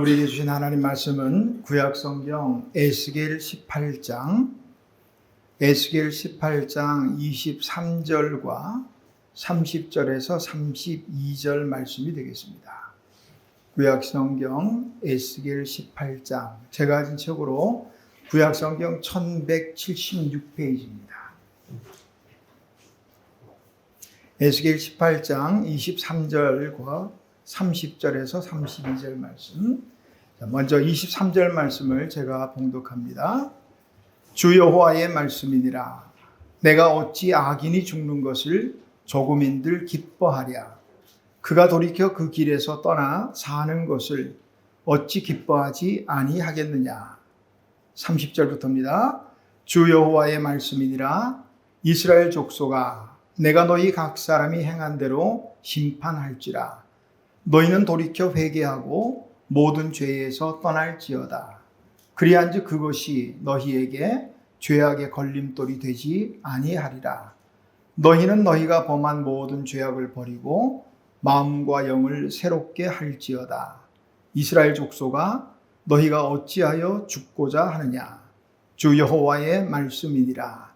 오늘 우리에게 주신 하나님 말씀은 구약성경 에스겔 18장 23절과 30절에서 32절 말씀이 되겠습니다. 구약성경 에스겔 18장, 제가 가진 책으로 구약성경 1176페이지입니다. 에스겔 18장 23절과 30절에서 32절 말씀. 먼저 23절 말씀을 제가 봉독합니다. 주 여호와의 말씀이니라. 내가 어찌 악인이 죽는 것을 조금인들 기뻐하랴. 그가 돌이켜 그 길에서 떠나 사는 것을 어찌 기뻐하지 아니하겠느냐. 30절부터입니다. 주 여호와의 말씀이니라. 이스라엘 족속아, 내가 너희 각 사람이 행한 대로 심판할지라. 너희는 돌이켜 회개하고 모든 죄에서 떠날지어다. 그리한즉 그것이 너희에게 죄악의 걸림돌이 되지 아니하리라. 너희는 너희가 범한 모든 죄악을 버리고 마음과 영을 새롭게 할지어다. 이스라엘 족속아, 너희가 어찌하여 죽고자 하느냐. 주 여호와의 말씀이니라.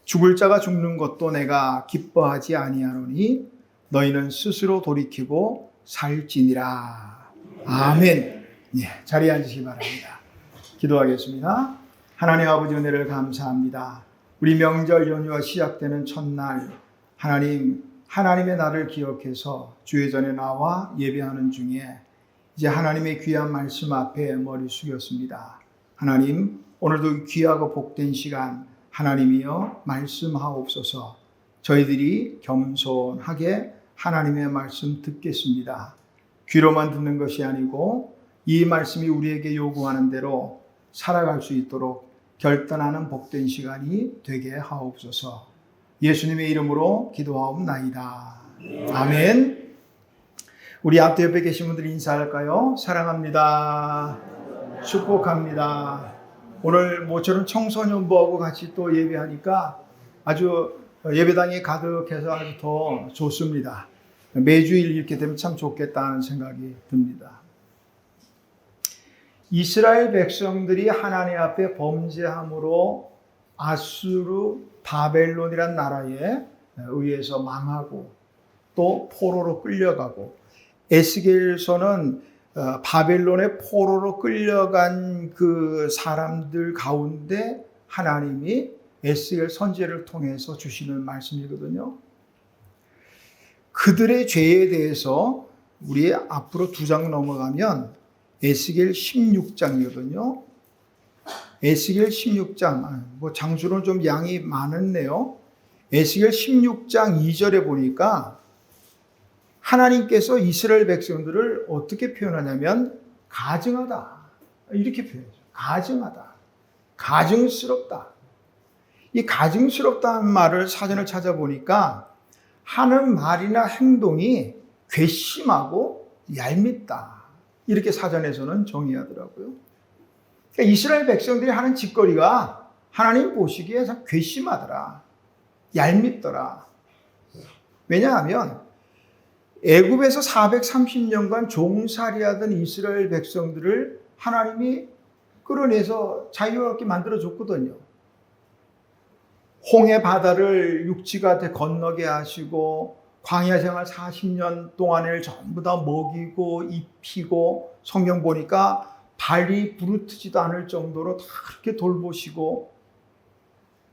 죽을 자가 죽는 것도 내가 기뻐하지 아니하노니 너희는 스스로 돌이키고 살지니라. 아멘. 자리에 앉으시기 바랍니다. 기도하겠습니다. 하나님 아버지 은혜를 감사합니다. 우리 명절 연휴가 시작되는 첫날, 하나님의 날을 기억해서 주의 전에 나와 예배하는 중에 이제 하나님의 귀한 말씀 앞에 머리 숙였습니다. 하나님, 오늘도 귀하고 복된 시간 하나님이여 말씀하옵소서. 저희들이 겸손하게 하나님의 말씀 듣겠습니다. 귀로만 듣는 것이 아니고 이 말씀이 우리에게 요구하는 대로 살아갈 수 있도록 결단하는 복된 시간이 되게 하옵소서. 예수님의 이름으로 기도하옵나이다. 아멘. 우리 앞에 옆에 계신 분들 인사할까요? 사랑합니다. 축복합니다. 오늘 모처럼 청소년부하고 같이 또 예배하니까 아주 예배당이 가득해서 아주 더 좋습니다. 매주일 이렇게 되면 참 좋겠다는 생각이 듭니다. 이스라엘 백성들이 하나님 앞에 범죄함으로 아수르 바벨론이란 나라에 의해서 망하고 또 포로로 끌려가고, 에스겔서는 바벨론의 포로로 끌려간 그 사람들 가운데 하나님이 에스겔 선지자를 통해서 주시는 말씀이거든요. 그들의 죄에 대해서 우리 앞으로 2장 넘어가면 에스겔 16장이거든요. 에스겔 16장, 장수로는 좀 양이 많았네요. 에스겔 16장 2절에 보니까 하나님께서 이스라엘 백성들을 어떻게 표현하냐면 가증하다, 이렇게 표현해요. 가증하다, 가증스럽다. 이 가증스럽다는 말을 사전을 찾아보니까 하는 말이나 행동이 괘씸하고 얄밉다, 이렇게 사전에서는 정의하더라고요. 그러니까 이스라엘 백성들이 하는 짓거리가 하나님 보시기에 참 괘씸하더라, 얄밉더라. 왜냐하면 애굽에서 430년간 종살이하던 이스라엘 백성들을 하나님이 끌어내서 자유롭게 만들어줬거든요. 홍해 바다를 육지가 건너게 하시고 광야 생활 40년 동안을 전부 다 먹이고 입히고, 성경 보니까 발이 부르트지도 않을 정도로 다 그렇게 돌보시고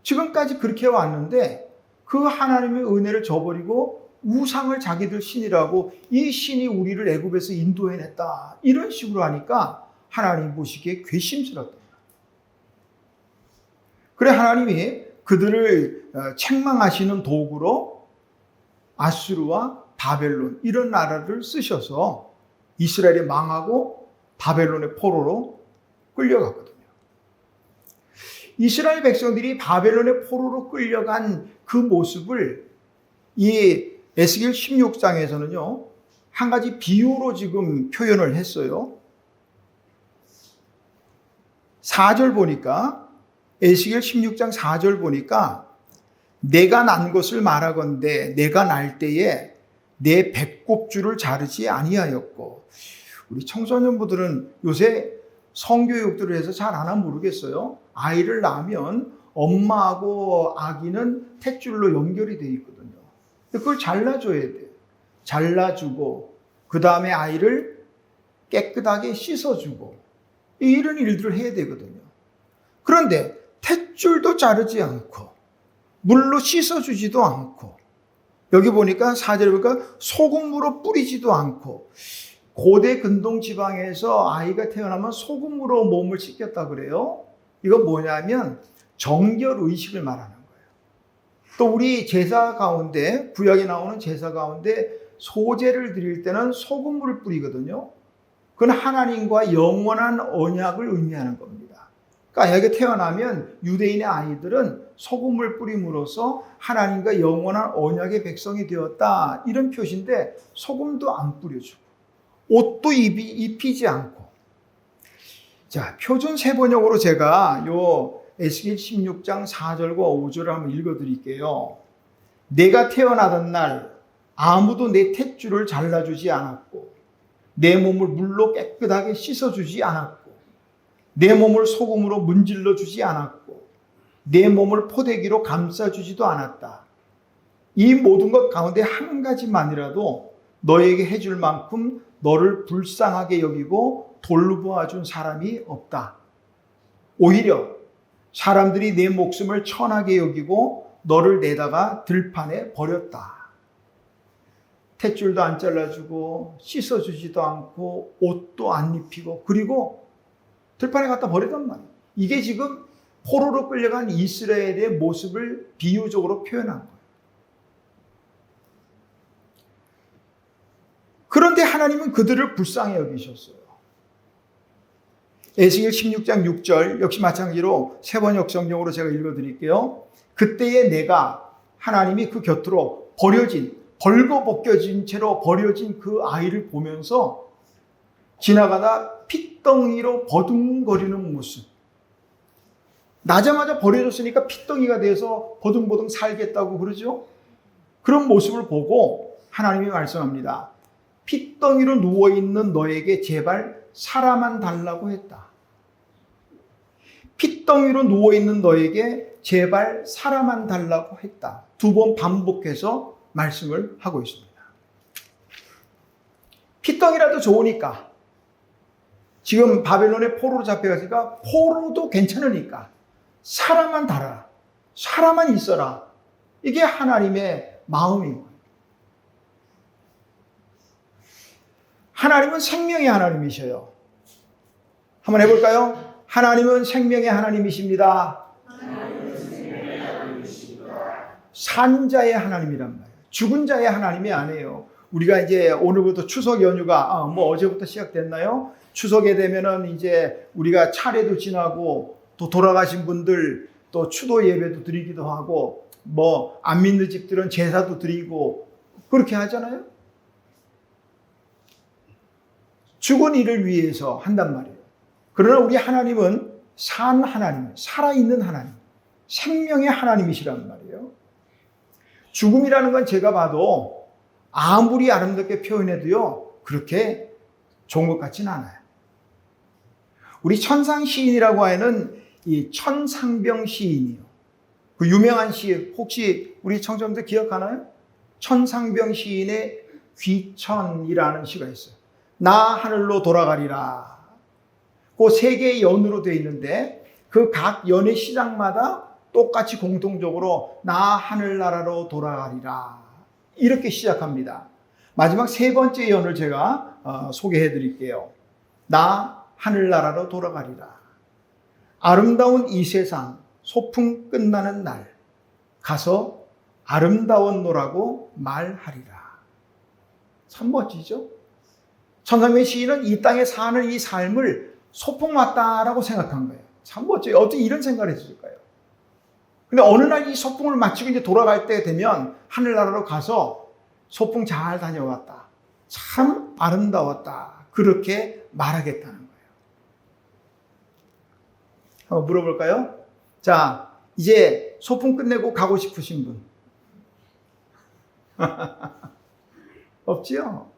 지금까지 그렇게 왔는데 그 하나님의 은혜를 저버리고 우상을 자기들 신이라고, 이 신이 우리를 애굽에서 인도해냈다, 이런 식으로 하니까 하나님 보시기에 괘씸스럽다. 그래 하나님이 그들을 책망하시는 도구로 아수르와 바벨론, 이런 나라를 쓰셔서 이스라엘이 망하고 바벨론의 포로로 끌려갔거든요. 이스라엘 백성들이 바벨론의 포로로 끌려간 그 모습을 이 에스겔 16장에서는요, 한 가지 비유로 지금 표현을 했어요. 4절 보니까, 에스겔 16장 4절 보니까 내가 난 것을 말하건대 내가 날 때에 내 배꼽줄을 자르지 아니하였고, 우리 청소년부들은 요새 성교육들을 해서 잘 안 하면 모르겠어요. 아이를 낳으면 엄마하고 아기는 탯줄로 연결이 돼 있거든요. 근데 그걸 잘라줘야 돼요. 잘라주고 그 다음에 아이를 깨끗하게 씻어주고 이런 일들을 해야 되거든요. 그런데 탯줄도 자르지 않고 물로 씻어주지도 않고 여기 보니까 4절에 보니까 소금으로 뿌리지도 않고 고대 근동 지방에서 아이가 태어나면 소금으로 몸을 씻겼다 그래요. 이건 뭐냐면 정결 의식을 말하는 거예요. 또 우리 제사 가운데 구약에 나오는 제사 가운데 소제를 드릴 때는 소금물을 뿌리거든요. 그건 하나님과 영원한 언약을 의미하는 겁니다. 그러니까 여기 태어나면 유대인의 아이들은 소금을 뿌림으로써 하나님과 영원한 언약의 백성이 되었다 이런 표시인데 소금도 안 뿌려주고 옷도 입히지 않고 자 표준 세번역으로 제가 요 에스겔 16장 4절과 5절을 한번 읽어드릴게요. 내가 태어나던 날 아무도 내 탯줄을 잘라주지 않았고 내 몸을 물로 깨끗하게 씻어주지 않았고 내 몸을 소금으로 문질러 주지 않았고 내 몸을 포대기로 감싸주지도 않았다. 이 모든 것 가운데 한 가지만이라도 너에게 해줄 만큼 너를 불쌍하게 여기고 돌보아준 사람이 없다. 오히려 사람들이 내 목숨을 천하게 여기고 너를 내다가 들판에 버렸다. 탯줄도 안 잘라주고 씻어주지도 않고 옷도 안 입히고 그리고 들판에 갖다 버리단 말이에요. 이게 지금 포로로 끌려간 이스라엘의 모습을 비유적으로 표현한 거예요. 그런데 하나님은 그들을 불쌍히 여기셨어요. 에스겔 16장 6절 역시 마찬가지로 세번역 성경으로 제가 읽어드릴게요. 그때에 내가 하나님이 그 곁으로 버려진 벌거벗겨진 채로 버려진 그 아이를 보면서 지나가다 핏덩이로 버둥거리는 모습. 나자마자 버려졌으니까 핏덩이가 돼서 버둥버둥 살겠다고 그러죠. 그런 모습을 보고 하나님이 말씀합니다. 핏덩이로 누워있는 너에게 제발 사람만 달라고 했다. 핏덩이로 누워있는 너에게 제발 사람만 달라고 했다. 2번 반복해서 말씀을 하고 있습니다. 핏덩이라도 좋으니까 지금 바벨론에 포로로 잡혀갔으니까 포로도 괜찮으니까 사람만 달아. 사람만 있어라. 이게 하나님의 마음이고 하나님은 생명의 하나님이셔요. 한번 해볼까요? 하나님은 생명의 하나님이십니다. 산 자의 하나님이란 말이에요. 죽은 자의 하나님이 아니에요. 우리가 이제 오늘부터 추석 연휴가 어제부터 시작됐나요? 추석에 되면은 이제 우리가 차례도 지나고 또 돌아가신 분들 또 추도 예배도 드리기도 하고 안 믿는 집들은 제사도 드리고 그렇게 하잖아요. 죽은 이를 위해서 한단 말이에요. 그러나 우리 하나님은 산 하나님, 살아있는 하나님, 생명의 하나님이시란 말이에요. 죽음이라는 건 제가 봐도 아무리 아름답게 표현해도요, 그렇게 좋은 것 같지는 않아요. 우리 천상 시인이라고 하는 이 천상병 시인이요. 그 유명한 시, 혹시 우리 청취자분들 기억하나요? 천상병 시인의 귀천이라는 시가 있어요. 나 하늘로 돌아가리라. 그 세 개의 연으로 되어 있는데 그 각 연의 시작마다 똑같이 공통적으로 나 하늘나라로 돌아가리라. 이렇게 시작합니다. 마지막 세 번째 연을 제가 소개해 드릴게요. 나 하늘나라로 돌아가리라. 아름다운 이 세상 소풍 끝나는 날 가서 아름다웠노라고 말하리라. 참 멋지죠? 천상병 시인은 이 땅에 사는 이 삶을 소풍 왔다라고 생각한 거예요. 참 멋져요. 어떻게 이런 생각을 했을까요? 근데 어느 날 이 소풍을 마치고 이제 돌아갈 때 되면 하늘나라로 가서 소풍 잘 다녀왔다. 참 아름다웠다. 그렇게 말하겠다는 거예요. 한번 물어볼까요? 자, 이제 소풍 끝내고 가고 싶으신 분? 없지요?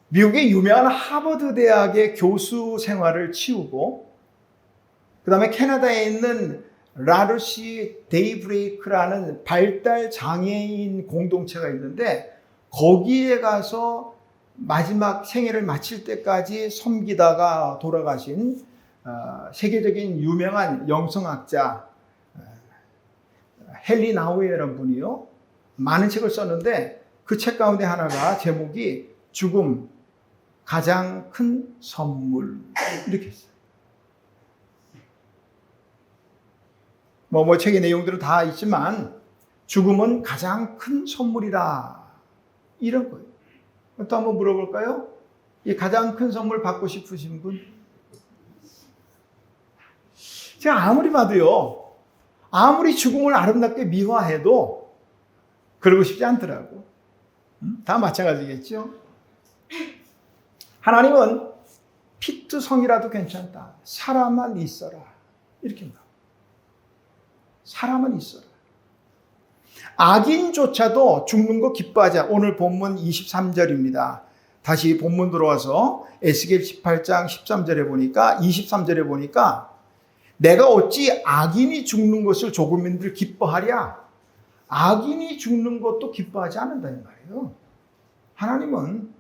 미국의 유명한 하버드 대학의 교수 생활을 치우고 그 다음에 캐나다에 있는 라르시 데이브레이크라는 발달 장애인 공동체가 있는데 거기에 가서 마지막 생애를 마칠 때까지 섬기다가 돌아가신 세계적인 유명한 영성학자 헨리 나우에라는 분이요. 많은 책을 썼는데 그 책 가운데 하나가 제목이 죽음 가장 큰 선물 이렇게 했어요. 뭐 책의 내용들은 다 있지만 죽음은 가장 큰 선물이다 이런 거예요. 또 한번 물어볼까요? 이 가장 큰 선물 받고 싶으신 분? 제가 아무리 봐도요, 아무리 죽음을 아름답게 미화해도 그러고 싶지 않더라고. 다 마찬가지겠죠? 하나님은 피투성이라도 괜찮다. 사람만 있어라. 이렇게 말합니다. 사람은 있어라. 악인조차도 죽는 거 기뻐하자. 오늘 본문 23절입니다. 다시 본문 들어와서 에스겔 18장 13절에 보니까 23절에 보니까 내가 어찌 악인이 죽는 것을 조국민들 기뻐하랴? 악인이 죽는 것도 기뻐하지 않는다는 말이에요. 하나님은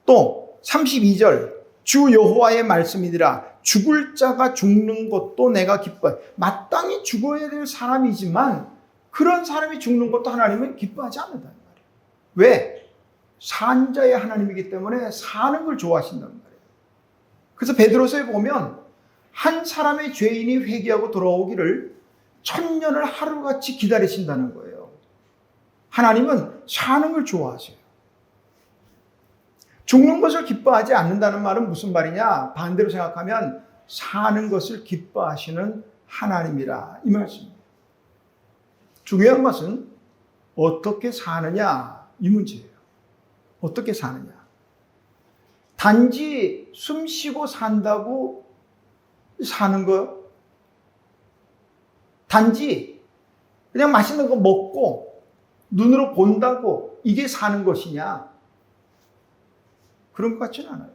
또 32절 주 여호와의 말씀이니라 죽을 자가 죽는 것도 내가 기뻐해. 마땅히 죽어야 될 사람이지만 그런 사람이 죽는 것도 하나님은 기뻐하지 않는다는 말이에요. 왜? 산자의 하나님이기 때문에 사는 걸 좋아하신다는 말이에요. 그래서 베드로서에 보면 한 사람의 죄인이 회개하고 돌아오기를 천년을 하루같이 기다리신다는 거예요. 하나님은 사는 걸 좋아하세요. 죽는 것을 기뻐하지 않는다는 말은 무슨 말이냐? 반대로 생각하면 사는 것을 기뻐하시는 하나님이라 이 말씀입니다. 중요한 것은 어떻게 사느냐 이 문제예요. 어떻게 사느냐. 단지 숨 쉬고 산다고 사는 거, 단지 그냥 맛있는 거 먹고 눈으로 본다고 이게 사는 것이냐? 그런 것 같지는 않아요.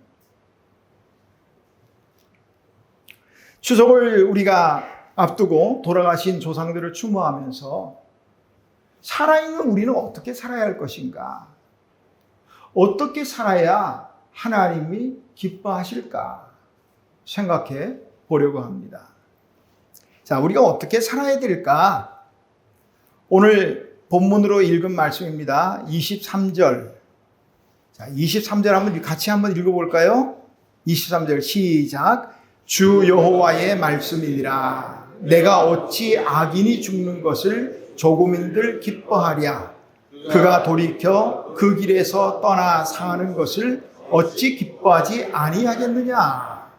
추석을 우리가 앞두고 돌아가신 조상들을 추모하면서 살아있는 우리는 어떻게 살아야 할 것인가? 어떻게 살아야 하나님이 기뻐하실까? 생각해 보려고 합니다. 자, 우리가 어떻게 살아야 될까? 오늘 본문으로 읽은 말씀입니다. 23절. 자, 23절 같이 한번 읽어볼까요? 23절 시작. 주 여호와의 말씀이니라. 내가 어찌 악인이 죽는 것을 조국민들 기뻐하랴. 그가 돌이켜 그 길에서 떠나 사는 것을 어찌 기뻐하지 아니하겠느냐.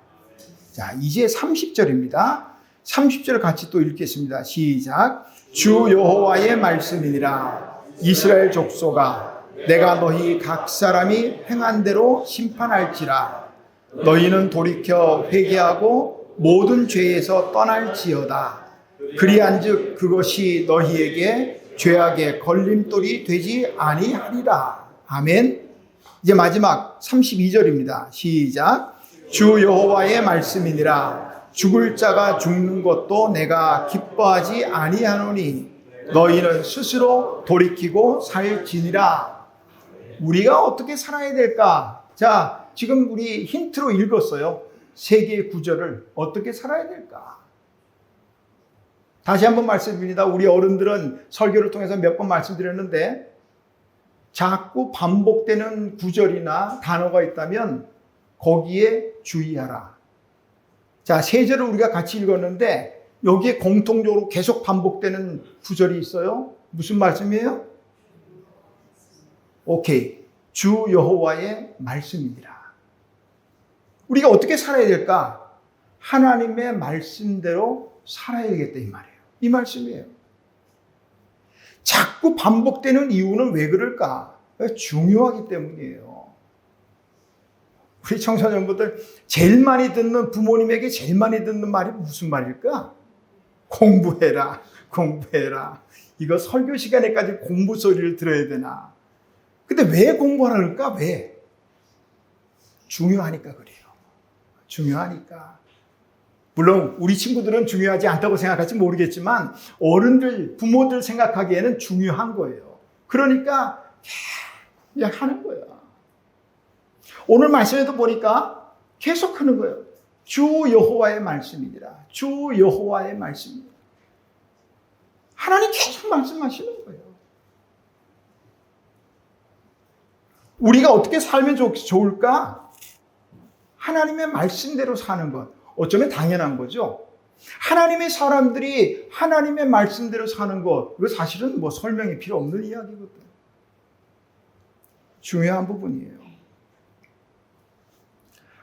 자, 이제 30절입니다. 30절 같이 또 읽겠습니다. 시작. 주 여호와의 말씀이니라. 이스라엘 족속아, 내가 너희 각 사람이 행한 대로 심판할지라. 너희는 돌이켜 회개하고 모든 죄에서 떠날지어다. 그리한즉 그것이 너희에게 죄악의 걸림돌이 되지 아니하리라. 아멘. 이제 마지막 32절입니다. 시작. 주 여호와의 말씀이니라. 죽을 자가 죽는 것도 내가 기뻐하지 아니하노니 너희는 스스로 돌이키고 살지니라. 우리가 어떻게 살아야 될까? 자, 지금 우리 힌트로 읽었어요. 세 개의 구절을 어떻게 살아야 될까? 다시 한번 말씀드립니다. 우리 어른들은 설교를 통해서 몇 번 말씀드렸는데 자꾸 반복되는 구절이나 단어가 있다면 거기에 주의하라. 자, 세 절을 우리가 같이 읽었는데 여기에 공통적으로 계속 반복되는 구절이 있어요. 무슨 말씀이에요? 오케이. 주 여호와의 말씀이니라. 우리가 어떻게 살아야 될까? 하나님의 말씀대로 살아야 되겠다 이 말이에요. 이 말씀이에요. 자꾸 반복되는 이유는 왜 그럴까? 중요하기 때문이에요. 우리 청소년분들 제일 많이 듣는, 부모님에게 제일 많이 듣는 말이 무슨 말일까? 공부해라, 공부해라. 이거 설교 시간에까지 공부 소리를 들어야 되나? 근데 왜 공부하라 그럴까? 왜? 중요하니까 그래요. 중요하니까. 물론 우리 친구들은 중요하지 않다고 생각할지 모르겠지만 어른들, 부모들 생각하기에는 중요한 거예요. 그러니까 그냥 하는 거야. 오늘 말씀에도 보니까 계속 하는 거예요. 주 여호와의 말씀이니라. 주 여호와의 말씀이니라. 하나님 계속 말씀하시는 거예요. 우리가 어떻게 살면 좋을까? 하나님의 말씀대로 사는 것. 어쩌면 당연한 거죠. 하나님의 사람들이 하나님의 말씀대로 사는 것. 이거 사실은 뭐 설명이 필요 없는 이야기거든. 중요한 부분이에요.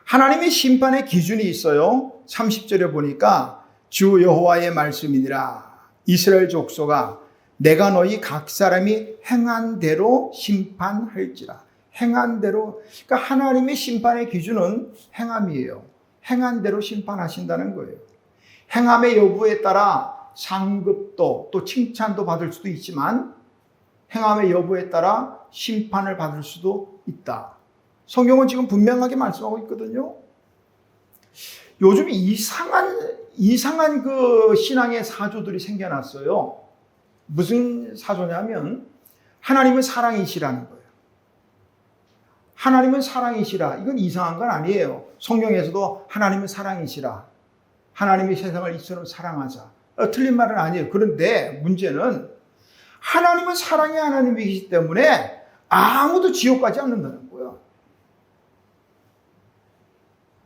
하나님의 심판의 기준이 있어요. 30절에 보니까 주 여호와의 말씀이니라. 이스라엘 족속아 내가 너희 각 사람이 행한 대로 심판할지라. 행한 대로. 그러니까 하나님의 심판의 기준은 행함이에요. 행한 대로 심판하신다는 거예요. 행함의 여부에 따라 상급도 또 칭찬도 받을 수도 있지만 행함의 여부에 따라 심판을 받을 수도 있다. 성경은 지금 분명하게 말씀하고 있거든요. 요즘 이상한 그 신앙의 사조들이 생겨났어요. 무슨 사조냐면 하나님은 사랑이시라는 거예요. 하나님은 사랑이시라. 이건 이상한 건 아니에요. 성경에서도 하나님은 사랑이시라. 하나님이 세상을 이처럼 사랑하자. 틀린 말은 아니에요. 그런데 문제는 하나님은 사랑의 하나님이기 때문에 아무도 지옥 가지 않는다는 거예요.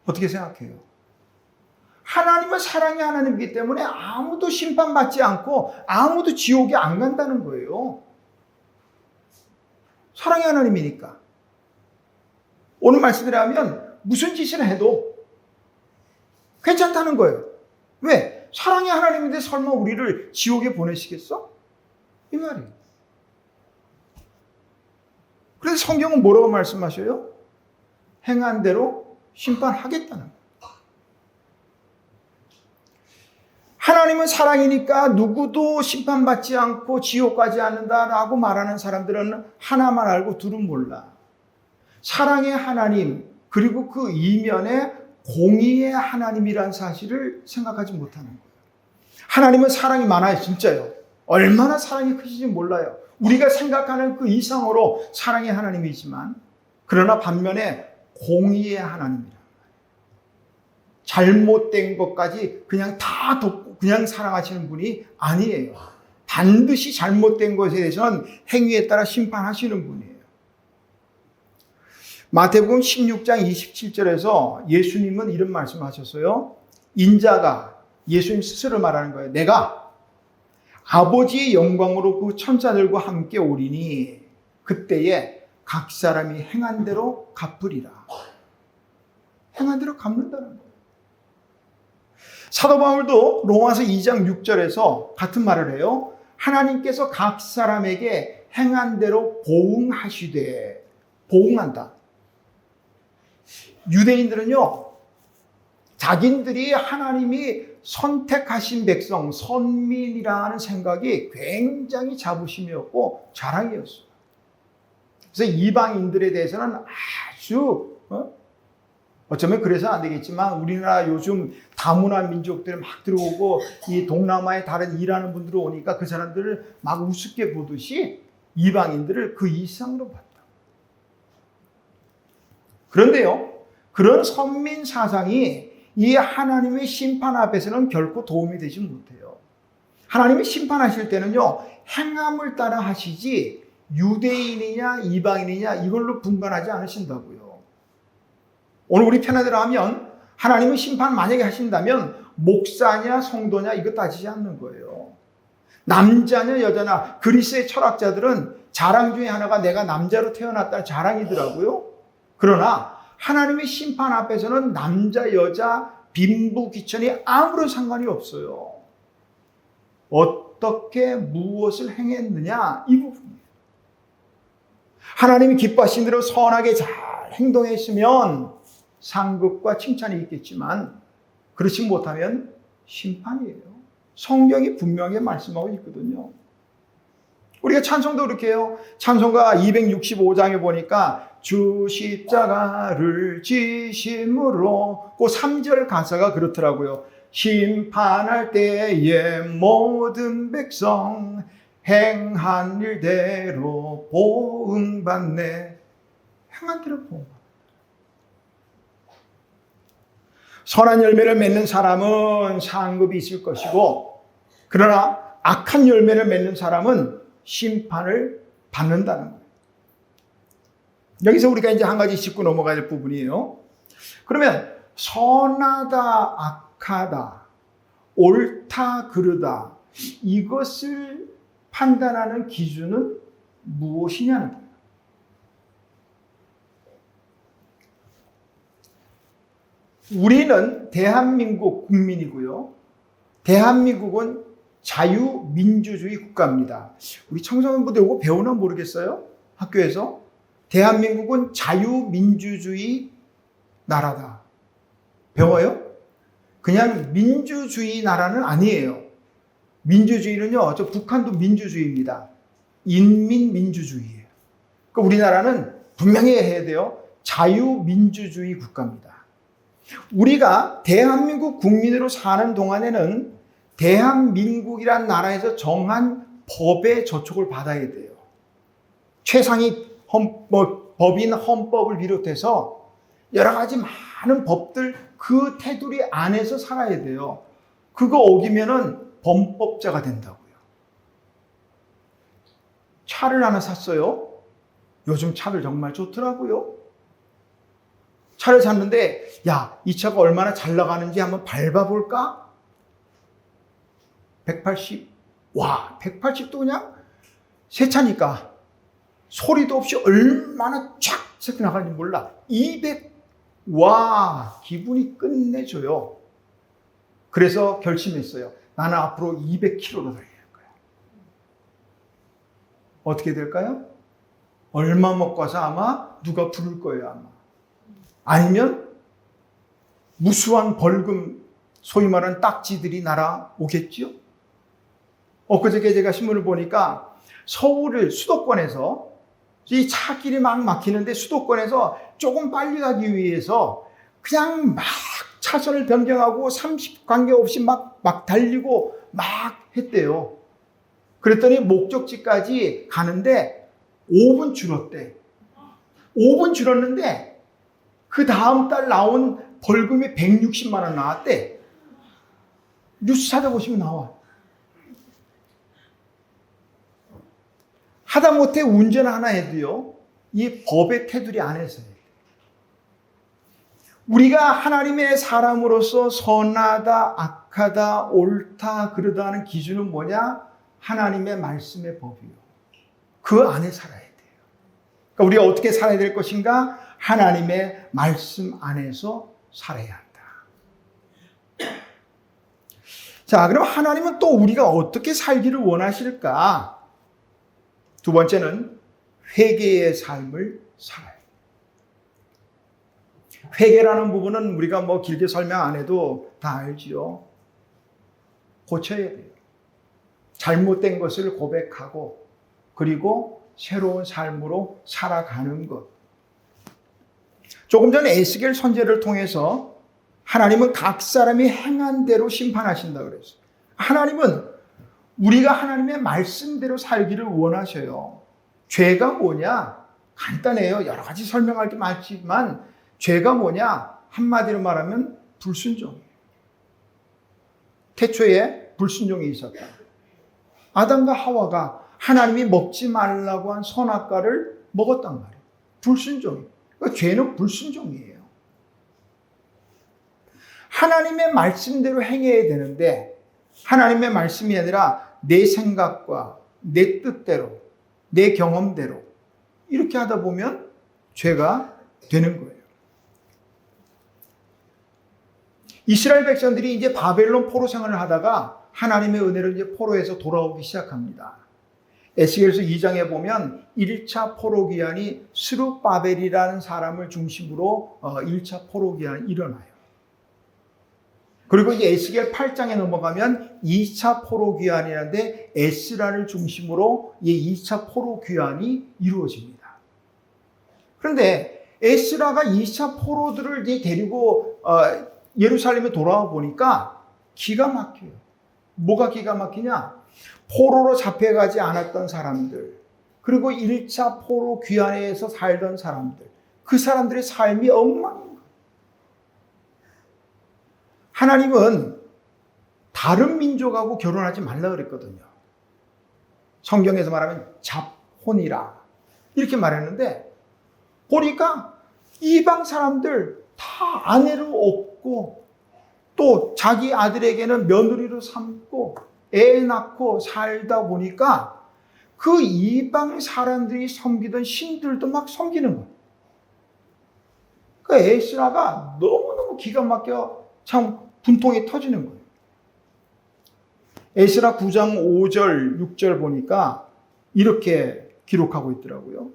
어떻게 생각해요? 하나님은 사랑의 하나님이기 때문에 아무도 심판받지 않고 아무도 지옥에 안 간다는 거예요. 사랑의 하나님이니까. 오늘 말씀대로 하면 무슨 짓을 해도 괜찮다는 거예요. 왜? 사랑의 하나님인데 설마 우리를 지옥에 보내시겠어? 이 말이에요. 그래서 성경은 뭐라고 말씀하셔요? 행한 대로 심판하겠다는 거예요. 하나님은 사랑이니까 누구도 심판받지 않고 지옥 가지 않는다라고 말하는 사람들은 하나만 알고 둘은 몰라. 사랑의 하나님 그리고 그 이면에 공의의 하나님이란 사실을 생각하지 못하는 거예요. 하나님은 사랑이 많아요. 진짜요. 얼마나 사랑이 크신지 몰라요. 우리가 생각하는 그 이상으로 사랑의 하나님이지만 그러나 반면에 공의의 하나님이란 말이에요. 잘못된 것까지 그냥 다 덮고 그냥 사랑하시는 분이 아니에요. 반드시 잘못된 것에 대해서는 행위에 따라 심판하시는 분이에요. 마태복음 16장 27절에서 예수님은 이런 말씀하셨어요. 인자가 예수님 스스로 말하는 거예요. 내가 아버지의 영광으로 그 천사들과 함께 오리니 그때에 각 사람이 행한 대로 갚으리라. 행한 대로 갚는다는 거예요. 사도 바울도 로마서 2장 6절에서 같은 말을 해요. 하나님께서 각 사람에게 행한 대로 보응하시되. 보응한다. 유대인들은요, 자기들이 하나님이 선택하신 백성, 선민이라는 생각이 굉장히 자부심이었고 자랑이었어요. 그래서 이방인들에 대해서는 아주 어쩌면 그래서 안 되겠지만 우리나라 요즘 다문화 민족들이 막 들어오고 이 동남아의 다른 일하는 분들이 오니까 그 사람들을 막 우습게 보듯이 이방인들을 그 이상으로 봤다. 그런데요, 그런 선민 사상이 이 하나님의 심판 앞에서는 결코 도움이 되지 못해요. 하나님이 심판하실 때는요, 행함을 따라 하시지 유대인이냐 이방인이냐 이걸로 분간하지 않으신다고요. 오늘 우리 편하대로 하면 하나님은 심판 만약에 하신다면 목사냐 성도냐 이거 따지지 않는 거예요. 남자냐 여자냐. 그리스의 철학자들은 자랑 중에 하나가 내가 남자로 태어났다는 자랑이더라고요. 그러나 하나님의 심판 앞에서는 남자, 여자, 빈부, 귀천이 아무런 상관이 없어요. 어떻게 무엇을 행했느냐 이 부분이에요. 하나님이 기뻐하신 대로 선하게 잘 행동했으면 상급과 칭찬이 있겠지만 그렇지 못하면 심판이에요. 성경이 분명히 말씀하고 있거든요. 우리가 찬송도 그렇게 해요. 찬송가 265장에 보니까 주 십자가를 지심으로 그 3절 가사가 그렇더라고요. 심판할 때에 모든 백성 행한 일대로 보응받네. 행한 대로 보응받네. 선한 열매를 맺는 사람은 상급이 있을 것이고, 그러나 악한 열매를 맺는 사람은 심판을 받는다는 거예요. 여기서 우리가 이제 한 가지 짚고 넘어가야 될 부분이에요. 그러면 선하다, 악하다, 옳다, 그르다, 이것을 판단하는 기준은 무엇이냐는 거예요. 우리는 대한민국 국민이고요. 대한민국은 자유민주주의 국가입니다. 우리 청소년분들 이거 배우나 모르겠어요? 학교에서? 대한민국은 자유민주주의 나라다. 배워요? 그냥 민주주의 나라는 아니에요. 민주주의는요, 저 북한도 민주주의입니다. 인민민주주의예요. 그러니까 우리나라는 분명히 해야 돼요. 자유민주주의 국가입니다. 우리가 대한민국 국민으로 사는 동안에는 대한민국이란 나라에서 정한 법의 저촉을 받아야 돼요. 최상위 법인 헌법을 비롯해서 여러 가지 많은 법들, 그 테두리 안에서 살아야 돼요. 그거 어기면은 범법자가 된다고요. 차를 하나 샀어요. 요즘 차들 정말 좋더라고요. 차를 샀는데, 야, 이 차가 얼마나 잘 나가는지 한번 밟아볼까? 180. 와, 180도 그냥 새 차니까 소리도 없이 얼마나 쫙 나가는지 몰라. 200. 와, 기분이 끝내줘요. 그래서 결심했어요. 나는 앞으로 200km로 달릴 거야. 어떻게 될까요? 얼마 먹고 와서 아마 누가 부를 거예요, 아마. 아니면 무수한 벌금, 소위 말하는 딱지들이 날아오겠죠? 엊그저께 제가 신문을 보니까 서울을 수도권에서 이 차길이 막 막히는데 수도권에서 조금 빨리 가기 위해서 그냥 막 차선을 변경하고 30 관계없이 막 달리고 막 했대요. 그랬더니 목적지까지 가는데 5분 줄었대. 5분 줄었는데 그 다음 달 나온 벌금이 160만 원 나왔대. 뉴스 찾아보시면 나와. 하다못해 운전 하나 해도요, 이 법의 테두리 안에서 해요. 우리가 하나님의 사람으로서 선하다, 악하다, 옳다, 그르다 하는 기준은 뭐냐? 하나님의 말씀의 법이요. 그 안에 살아야 돼요. 그러니까 우리가 어떻게 살아야 될 것인가? 하나님의 말씀 안에서 살아야 한다. 자, 그럼 하나님은 또 우리가 어떻게 살기를 원하실까? 두 번째는 회개의 삶을 살아요. 회개라는 부분은 우리가 뭐 길게 설명 안 해도 다 알지요. 고쳐야 돼요. 잘못된 것을 고백하고 그리고 새로운 삶으로 살아가는 것. 조금 전에 에스겔 선지자를 통해서 하나님은 각 사람이 행한 대로 심판하신다 그랬어요. 하나님은 우리가 하나님의 말씀대로 살기를 원하셔요. 죄가 뭐냐? 간단해요. 여러 가지 설명할 게 많지만 죄가 뭐냐? 한마디로 말하면 불순종이에요. 태초에 불순종이 있었다. 아담과 하와가 하나님이 먹지 말라고 한 선악과를 먹었단 말이에요. 불순종이에요. 그러니까 죄는 불순종이에요. 하나님의 말씀대로 행해야 되는데 하나님의 말씀이 아니라 내 생각과 내 뜻대로, 내 경험대로 이렇게 하다 보면 죄가 되는 거예요. 이스라엘 백성들이 이제 바벨론 포로 생활을 하다가 하나님의 은혜로 이제 포로에서 돌아오기 시작합니다. 에스겔서 2장에 보면 1차 포로 기한이 스룹바벨이라는 사람을 중심으로 1차 포로 기한이 일어나요. 그리고 이제 에스겔 8장에 넘어가면 2차 포로 귀환이라는데 에스라를 중심으로 이 2차 포로 귀환이 이루어집니다. 그런데 에스라가 2차 포로들을 데리고 예루살렘에 돌아와 보니까 기가 막혀요. 뭐가 기가 막히냐? 포로로 잡혀가지 않았던 사람들, 그리고 1차 포로 귀환에서 살던 사람들, 그 사람들의 삶이 엉망인 거예요. 하나님은 다른 민족하고 결혼하지 말라 그랬거든요. 성경에서 말하면 잡혼이라 이렇게 말했는데 보니까 이방 사람들 다 아내를 얻고 또 자기 아들에게는 며느리로 삼고 애 낳고 살다 보니까 그 이방 사람들이 섬기던 신들도 막 섬기는 거예요. 그 에스라가 너무너무 기가 막혀 참 분통이 터지는 거예요. 에스라 9장 5절 6절 보니까 이렇게 기록하고 있더라고요.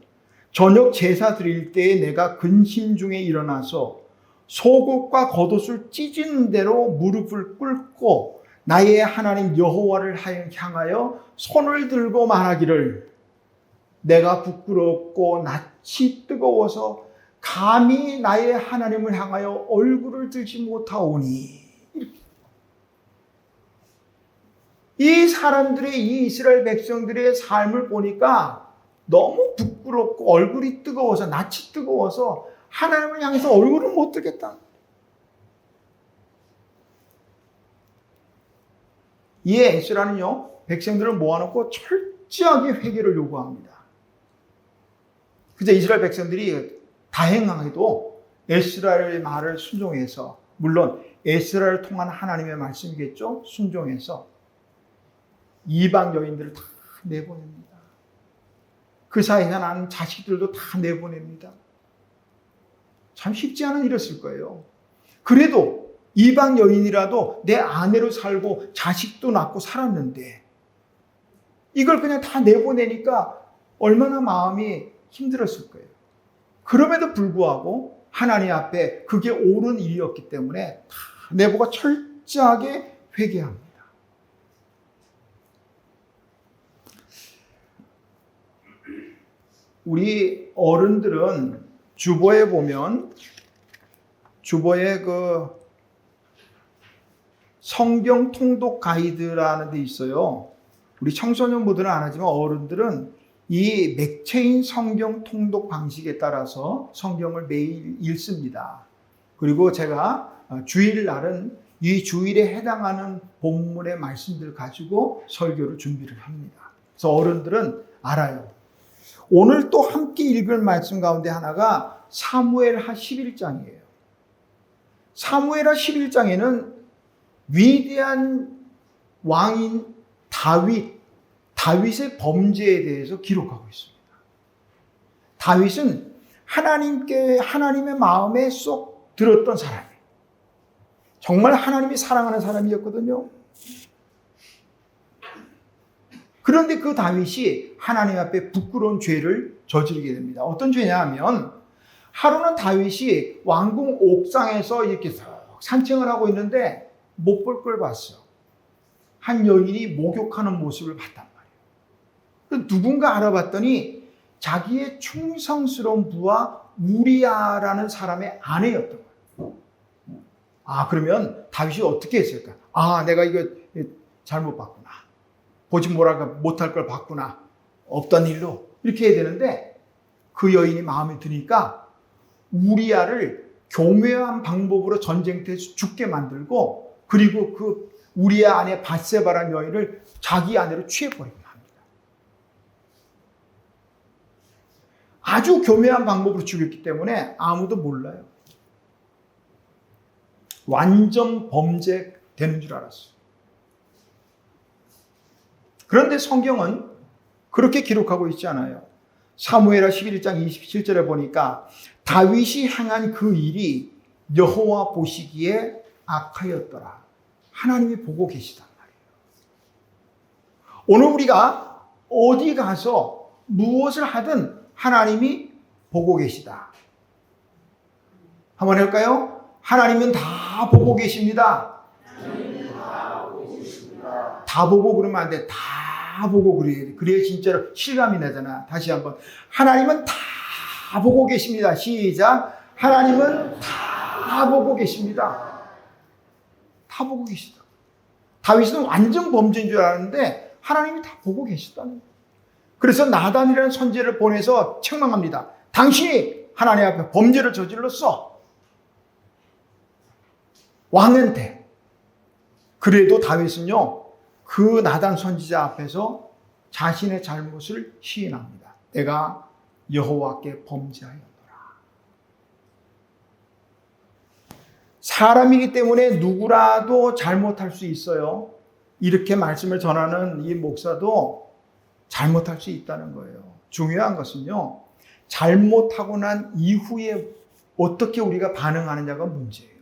저녁 제사 드릴 때에 내가 근심 중에 일어나서 속옷과 겉옷을 찢은 대로 무릎을 꿇고 나의 하나님 여호와를 향하여 손을 들고 말하기를 내가 부끄럽고 낯이 뜨거워서 감히 나의 하나님을 향하여 얼굴을 들지 못하오니. 이 사람들의, 이 이스라엘 백성들의 삶을 보니까 너무 부끄럽고 얼굴이 뜨거워서, 낯이 뜨거워서 하나님을 향해서 얼굴을 못 들겠다. 이에 에스라는요, 백성들을 모아놓고 철저하게 회개를 요구합니다. 그저 이스라엘 백성들이 다행하게도 에스라의 말을 순종해서, 물론 에스라를 통한 하나님의 말씀이겠죠, 순종해서 이방 여인들을 다 내보냅니다. 그 사이에 난 자식들도 다 내보냅니다. 참 쉽지 않은 일이었을 거예요. 그래도 이방 여인이라도 내 아내로 살고 자식도 낳고 살았는데 이걸 그냥 다 내보내니까 얼마나 마음이 힘들었을 거예요. 그럼에도 불구하고 하나님 앞에 그게 옳은 일이었기 때문에 다 내보고 철저하게 회개합니다. 우리 어른들은 주보에 보면 주보에 그 성경 통독 가이드라는 데 있어요. 우리 청소년부들은 안 하지만 어른들은 이 맥체인 성경 통독 방식에 따라서 성경을 매일 읽습니다. 그리고 제가 주일날은 이 주일에 해당하는 본문의 말씀들 가지고 설교를 준비를 합니다. 그래서 어른들은 알아요. 오늘 또 함께 읽을 말씀 가운데 하나가 사무엘하 11장이에요. 사무엘하 11장에는 위대한 왕인 다윗의 범죄에 대해서 기록하고 있습니다. 다윗은 하나님의 마음에 쏙 들었던 사람이에요. 정말 하나님이 사랑하는 사람이었거든요. 그런데 그 다윗이 하나님 앞에 부끄러운 죄를 저지르게 됩니다. 어떤 죄냐 하면 하루는 다윗이 왕궁 옥상에서 이렇게 산책을 하고 있는데 못 볼 걸 봤어. 한 여인이 목욕하는 모습을 봤단 말이에요. 누군가 알아봤더니 자기의 충성스러운 부하 우리아라는 사람의 아내였던 거예요. 아, 그러면 다윗이 어떻게 했을까? 아, 내가 이거 잘못 봤구나. 보지 못할 걸 봤구나. 없던 일로. 이렇게 해야 되는데 그 여인이 마음에 드니까 우리아를 교묘한 방법으로 전쟁터에서 죽게 만들고 그리고 그 우리아 아내 밧세바라는 여인을 자기 아내로 취해버리고 합니다. 아주 교묘한 방법으로 죽였기 때문에 아무도 몰라요. 완전 범죄되는 줄 알았어요. 그런데 성경은 그렇게 기록하고 있지 않아요. 사무엘하 11장 27절에 보니까 다윗이 행한 그 일이 여호와 보시기에 악하였더라. 하나님이 보고 계시단 말이에요. 오늘 우리가 어디 가서 무엇을 하든 하나님이 보고 계시다. 한번 할까요? 하나님은 다 보고 계십니다. 다 보고 그러면 안 돼. 다 보고 그래야 돼. 그래야 진짜로 실감이 나잖아. 다시 한번. 하나님은 다 보고 계십니다. 시작. 하나님은 다 보고 계십니다. 다 보고 계시다. 다윗은 완전 범죄인 줄 알았는데 하나님이 다 보고 계시다는 거예요. 그래서 나단이라는 선지자를 보내서 책망합니다. 당신이 하나님 앞에 범죄를 저질렀어. 왕한테. 그래도 다윗은요, 그 나단 선지자 앞에서 자신의 잘못을 시인합니다. 내가 여호와께 범죄하였노라. 사람이기 때문에 누구라도 잘못할 수 있어요. 이렇게 말씀을 전하는 이 목사도 잘못할 수 있다는 거예요. 중요한 것은요, 잘못하고 난 이후에 어떻게 우리가 반응하느냐가 문제예요.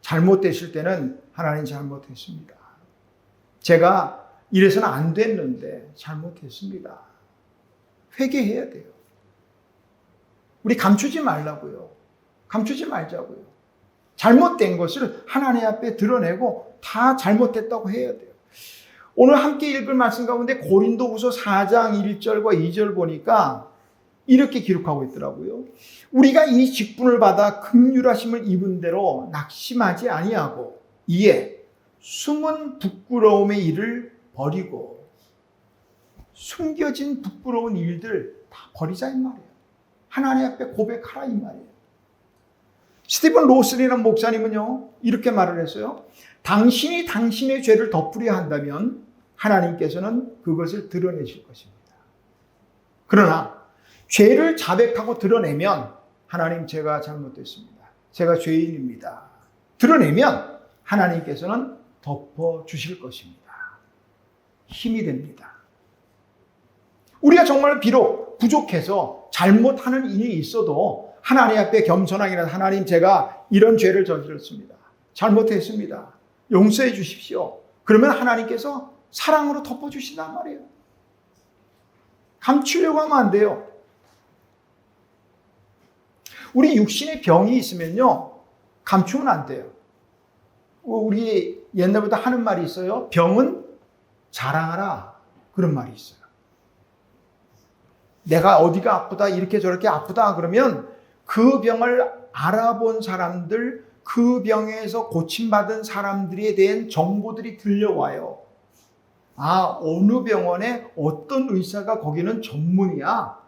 잘못됐을 때는 하나님 잘못했습니다. 제가 이래서는 안 됐는데 잘못했습니다. 회개해야 돼요. 우리 감추지 말라고요. 감추지 말자고요. 잘못된 것을 하나님 앞에 드러내고 다 잘못됐다고 해야 돼요. 오늘 함께 읽을 말씀 가운데 고린도후서 4장 1절과 2절 보니까 이렇게 기록하고 있더라고요. 우리가 이 직분을 받아 긍휼하심을 입은 대로 낙심하지 아니하고 이에 숨은 부끄러움의 일을 버리고, 숨겨진 부끄러운 일들 다 버리자 이 말이에요. 하나님 앞에 고백하라 이 말이에요. 스티븐 로슨이라는 목사님은요, 이렇게 말을 했어요. 당신이 당신의 죄를 덮으려 한다면 하나님께서는 그것을 드러내실 것입니다. 그러나 죄를 자백하고 드러내면 하나님, 제가 잘못됐습니다. 제가 죄인입니다. 드러내면 하나님께서는 덮어주실 것입니다. 힘이 됩니다. 우리가 정말 비록 부족해서 잘못하는 일이 있어도 하나님 앞에 겸손하게 하나님, 제가 이런 죄를 저질렀습니다. 잘못했습니다. 용서해 주십시오. 그러면 하나님께서 사랑으로 덮어주신단 말이에요. 감추려고 하면 안 돼요. 우리 육신의 병이 있으면요, 감추면 안 돼요. 우리 옛날부터 하는 말이 있어요. 병은 자랑하라. 그런 말이 있어요. 내가 어디가 아프다, 이렇게 저렇게 아프다 그러면 그 병을 알아본 사람들, 그 병에서 고침받은 사람들에 대한 정보들이 들려와요. 아, 어느 병원에 어떤 의사가 거기는 전문이야.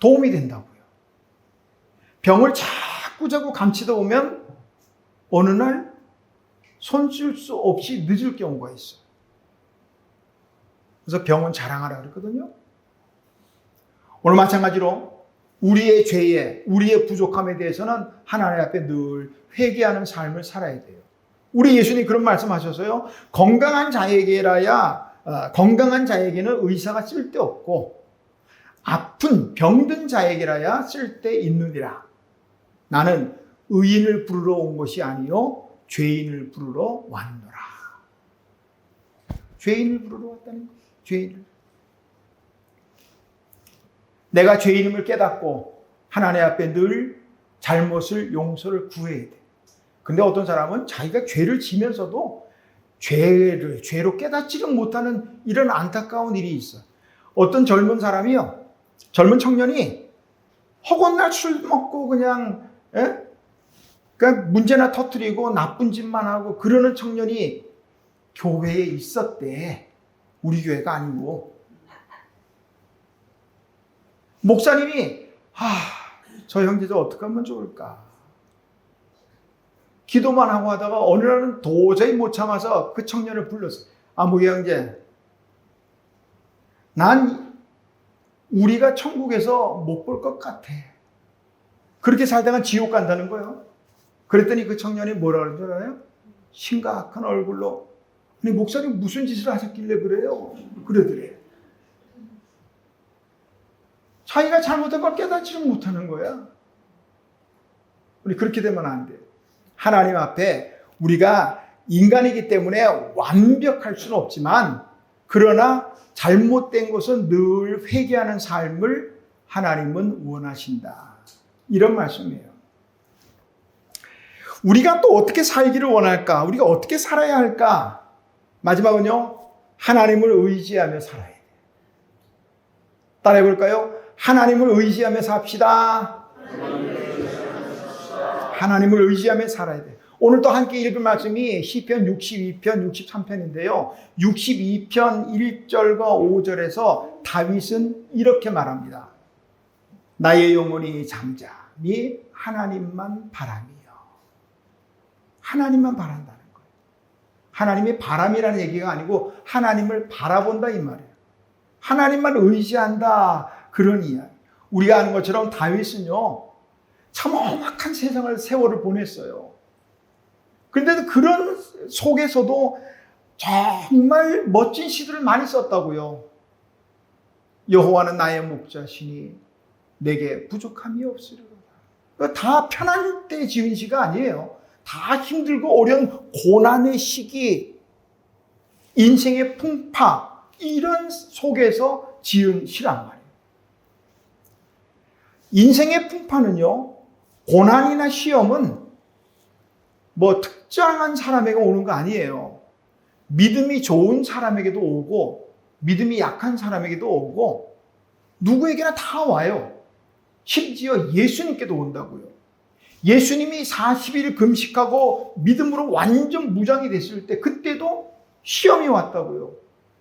도움이 된다고요. 병을 자꾸 감추다 보면 어느 날 손쓸 수 없이 늦을 경우가 있어요. 그래서 병은 자랑하라 그랬거든요. 오늘 마찬가지로 우리의 죄에, 우리의 부족함에 대해서는 하나님 앞에 늘 회개하는 삶을 살아야 돼요. 우리 예수님이 그런 말씀하셔서요. 건강한 자에게는 의사가 쓸데없고 아픈 병든 자에게라야 쓸데있느니라. 나는 의인을 부르러 온 것이 아니요 죄인을 부르러 왔노라. 죄인을 부르러 왔다는 거예요. 죄인을. 내가 죄인임을 깨닫고 하나님 앞에 늘 잘못을, 용서를 구해야 돼. 근데 어떤 사람은 자기가 죄를 지면서도 죄로 깨닫지를 못하는 이런 안타까운 일이 있어. 어떤 젊은 사람이요, 젊은 청년이 허건날 술 먹고 그냥, 그러니까 문제나 터뜨리고 나쁜 짓만 하고 그러는 청년이 교회에 있었대. 우리 교회가 아니고. 목사님이 저 형제 저 어떻게 하면 좋을까? 기도만 하고 하다가 어느 날은 도저히 못 참아서 그 청년을 불렀어요. 목이 형제, 난 우리가 천국에서 못 볼 것 같아. 그렇게 살다가 지옥 간다는 거예요. 그랬더니 그 청년이 뭐라 그러는 줄 알아요? 심각한 얼굴로, 아니 목사님 무슨 짓을 하셨길래 그래요? 그러더래. 자기가 잘못한 걸 깨닫지를 못하는 거야. 우리 그렇게 되면 안 돼요. 하나님 앞에 우리가 인간이기 때문에 완벽할 수는 없지만, 그러나 잘못된 것은 늘 회개하는 삶을 하나님은 원하신다. 이런 말씀이에요. 우리가 또 어떻게 살기를 원할까? 우리가 어떻게 살아야 할까? 마지막은요, 하나님을 의지하며 살아야 돼요. 따라해볼까요? 하나님을 의지하며 삽시다. 하나님을 의지하며 살아야 돼요. 오늘 또 함께 읽을 말씀이 시편 62편, 63편인데요. 62편 1절과 5절에서 다윗은 이렇게 말합니다. 나의 영혼이 잠잠히 하나님만 바라며. 하나님만 바란다는 거예요. 하나님이 바람이라는 얘기가 아니고 하나님을 바라본다 이 말이에요. 하나님만 의지한다 그런 이야기. 우리가 아는 것처럼 다윗은요 참 험악한 세월을 보냈어요. 그런데도 그런 속에서도 정말 멋진 시들을 많이 썼다고요. 여호와는 나의 목자시니 내게 부족함이 없으리로다. 다 편할 때 지은 시가 아니에요. 다 힘들고 어려운 고난의 시기, 인생의 풍파 이런 속에서 지은 시란 말이에요. 인생의 풍파는요, 고난이나 시험은 뭐 특정한 사람에게 오는 거 아니에요. 믿음이 좋은 사람에게도 오고 믿음이 약한 사람에게도 오고 누구에게나 다 와요. 심지어 예수님께도 온다고요. 예수님이 40일 금식하고 믿음으로 완전 무장이 됐을 때 그때도 시험이 왔다고요.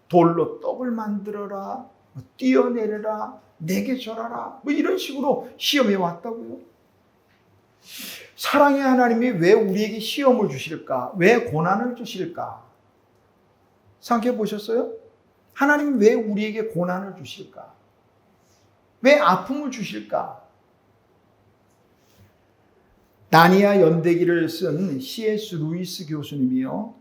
돌로 떡을 만들어라, 뛰어내려라, 내게 절하라, 뭐 이런 식으로 시험이 왔다고요. 사랑의 하나님이 왜 우리에게 시험을 주실까? 왜 고난을 주실까? 생각해 보셨어요? 하나님이 왜 우리에게 고난을 주실까? 왜 아픔을 주실까? 나니아 연대기를 쓴 C.S. 루이스 교수님이요.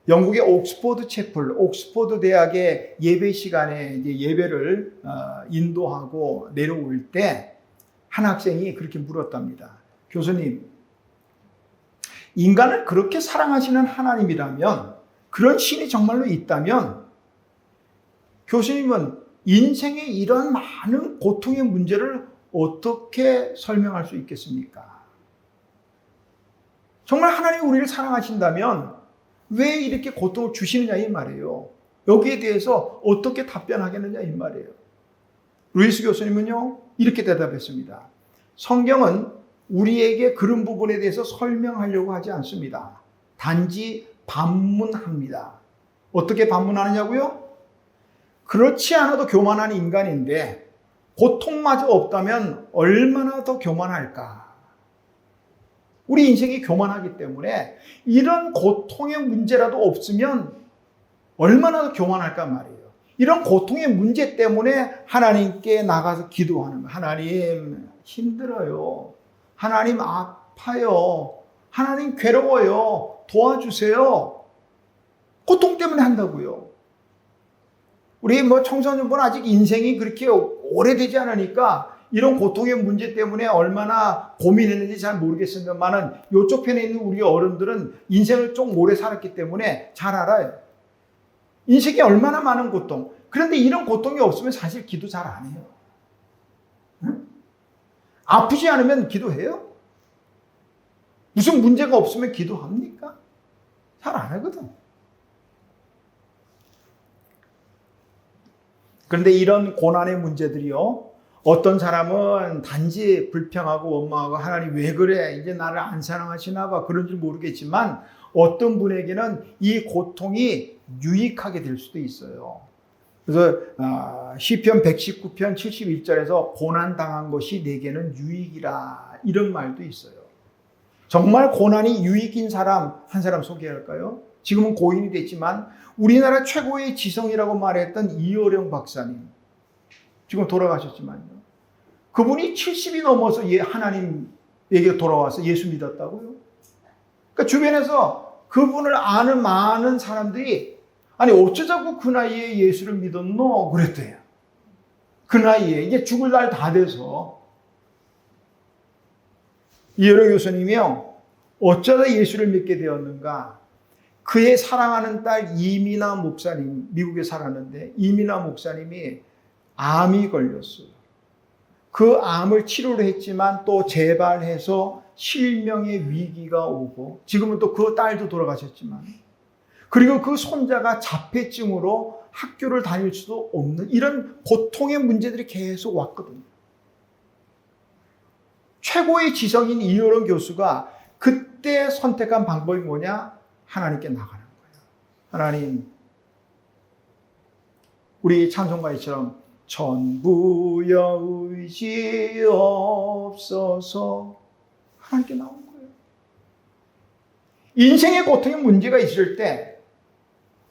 영국의 옥스포드 채플, 옥스포드 대학의 예배 시간에 이제 예배를 인도하고 내려올 때 한 학생이 그렇게 물었답니다. 교수님, 인간을 그렇게 사랑하시는 하나님이라면, 그런 신이 정말로 있다면, 교수님은 인생의 이런 많은 고통의 문제를 어떻게 설명할 수 있겠습니까? 정말 하나님이 우리를 사랑하신다면 왜 이렇게 고통을 주시느냐 이 말이에요. 여기에 대해서 어떻게 답변하겠느냐 이 말이에요. 루이스 교수님은요 이렇게 대답했습니다. 성경은 우리에게 그런 부분에 대해서 설명하려고 하지 않습니다. 단지 반문합니다. 어떻게 반문하느냐고요? 그렇지 않아도 교만한 인간인데 고통마저 없다면 얼마나 더 교만할까? 우리 인생이 교만하기 때문에 이런 고통의 문제라도 없으면 얼마나 더 교만할까 말이에요. 이런 고통의 문제 때문에 하나님께 나가서 기도하는 거예요. 하나님 힘들어요. 하나님 아파요. 하나님 괴로워요. 도와주세요. 고통 때문에 한다고요. 우리 청소년분 아직 인생이 그렇게 오래되지 않으니까 이런 고통의 문제 때문에 얼마나 고민했는지 잘 모르겠습니다만은 이쪽 편에 있는 우리 어른들은 인생을 좀 오래 살았기 때문에 잘 알아요. 인생에 얼마나 많은 고통. 그런데 이런 고통이 없으면 사실 기도 잘 안 해요. 응? 아프지 않으면 기도해요? 무슨 문제가 없으면 기도합니까? 잘 안 하거든. 그런데 이런 고난의 문제들이요. 어떤 사람은 단지 불평하고 원망하고 하나님 왜 그래? 이제 나를 안 사랑하시나 봐. 그런 줄 모르겠지만 어떤 분에게는 이 고통이 유익하게 될 수도 있어요. 그래서 시편 119편 71절에서 고난당한 것이 내게는 유익이라 이런 말도 있어요. 정말 고난이 유익인 사람 한 사람 소개할까요? 지금은 고인이 됐지만 우리나라 최고의 지성이라고 말했던 이어령 박사님. 지금 돌아가셨지만요. 그분이 70이 넘어서 하나님에게 돌아와서 예수 믿었다고요. 그러니까 주변에서 그분을 아는 많은 사람들이 아니 어쩌자고 그 나이에 예수를 믿었노? 그랬대요. 그 나이에 이제 죽을 날 다 돼서 이어령 교수님이요. 어쩌다 예수를 믿게 되었는가? 그의 사랑하는 딸 이미나 목사님, 미국에 살았는데 이미나 목사님이 암이 걸렸어요. 그 암을 치료를 했지만 또 재발해서 실명의 위기가 오고 지금은 또 그 딸도 돌아가셨지만 그리고 그 손자가 자폐증으로 학교를 다닐 수도 없는 이런 고통의 문제들이 계속 왔거든요. 최고의 지성인 이효령 교수가 그때 선택한 방법이 뭐냐? 하나님께 나가는 거예요. 하나님, 우리 찬송가처럼 전부여 의지 없어서 하나님께 나온 거예요. 인생의 고통에 문제가 있을 때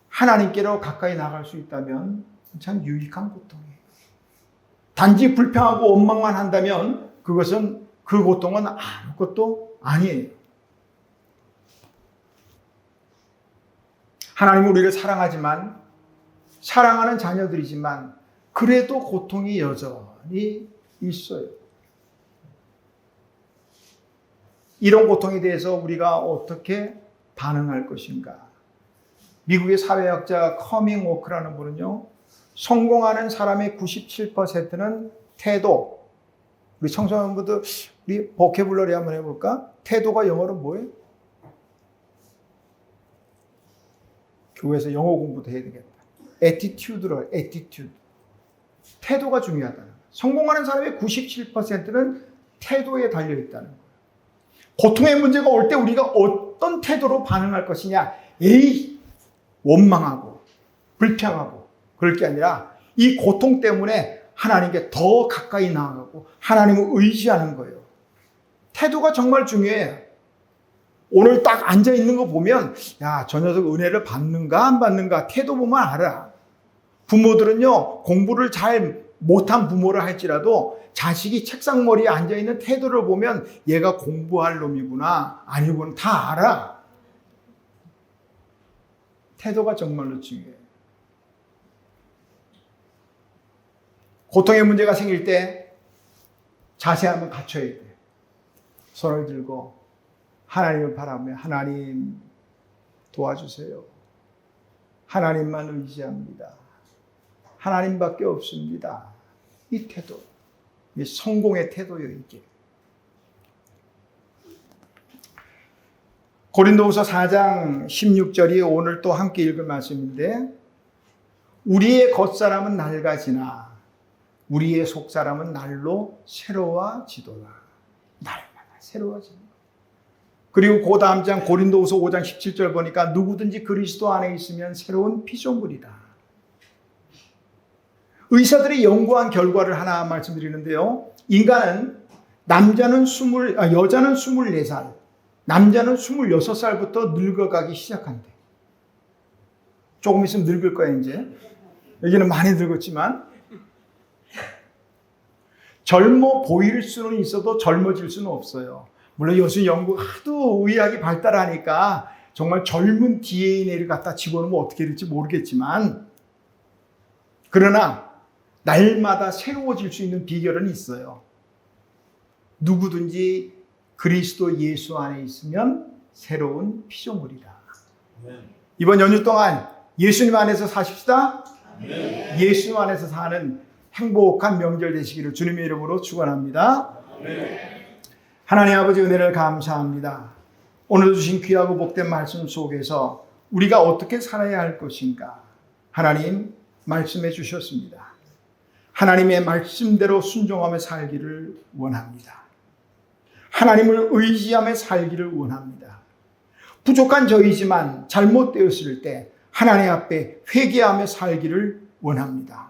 하나님께로 가까이 나갈 수 있다면 참 유익한 고통이에요. 단지 불평하고 원망만 한다면 그 고통은 아무것도 아니에요. 하나님은 우리를 사랑하지만, 사랑하는 자녀들이지만 그래도 고통이 여전히 있어요. 이런 고통에 대해서 우리가 어떻게 반응할 것인가? 미국의 사회학자 커밍 워크라는 분은요, 성공하는 사람의 97%는 태도. 우리 청소년분들, 우리 보캐블러리 한번 해볼까? 태도가 영어로 뭐예요? 교회에서 영어 공부도 해야 되겠다. attitude로, attitude. 태도가 중요하다는 거예요. 성공하는 사람의 97%는 태도에 달려있다는 거예요. 고통의 문제가 올 때 우리가 어떤 태도로 반응할 것이냐? 원망하고 불평하고 그럴 게 아니라 이 고통 때문에 하나님께 더 가까이 나아가고 하나님을 의지하는 거예요. 태도가 정말 중요해요. 오늘 딱 앉아있는 거 보면 야, 저 녀석 은혜를 받는가 안 받는가 태도 보면 알아. 부모들은요, 공부를 잘 못한 부모를 할지라도 자식이 책상머리에 앉아있는 태도를 보면 얘가 공부할 놈이구나 아니구나 다 알아. 태도가 정말로 중요해요. 고통의 문제가 생길 때 자세 한번 갖춰야 돼요. 손을 들고 하나님을 바라며 하나님 도와주세요. 하나님만 의지합니다. 하나님밖에 없습니다. 이 태도, 이 성공의 태도예요, 이게. 고린도후서 4장 16절이 오늘 또 함께 읽을 말씀인데, 우리의 겉사람은 낡아지나 우리의 속사람은 날로 새로워지도다. 날마다 새로워지는 거예요. 그리고 그 다음 장 고린도후서 5장 17절 보니까 누구든지 그리스도 안에 있으면 새로운 피조물이다. 의사들이 연구한 결과를 하나 말씀드리는데요. 인간은 여자는 24살, 남자는 26살부터 늙어가기 시작한대. 조금 있으면 늙을 거야, 이제. 여기는 많이 늙었지만. 젊어 보일 수는 있어도 젊어질 수는 없어요. 물론 요즘 연구가 하도 의학이 발달하니까 정말 젊은 DNA를 갖다 집어넣으면 어떻게 될지 모르겠지만, 그러나 날마다 새로워질 수 있는 비결은 있어요. 누구든지 그리스도 예수 안에 있으면 새로운 피조물이다. 이번 연휴 동안 예수님 안에서 사십시다. 예수님 안에서 사는 행복한 명절 되시기를 주님의 이름으로 축원합니다. 하나님 아버지 은혜를 감사합니다. 오늘 주신 귀하고 복된 말씀 속에서 우리가 어떻게 살아야 할 것인가 하나님 말씀해 주셨습니다. 하나님의 말씀대로 순종하며 살기를 원합니다. 하나님을 의지하며 살기를 원합니다. 부족한 저희지만 잘못되었을 때 하나님 앞에 회개하며 살기를 원합니다.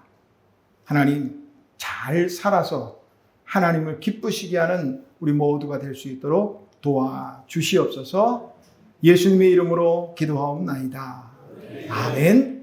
하나님 잘 살아서 하나님을 기쁘시게 하는 우리 모두가 될 수 있도록 도와주시옵소서. 예수님의 이름으로 기도하옵나이다. 아멘.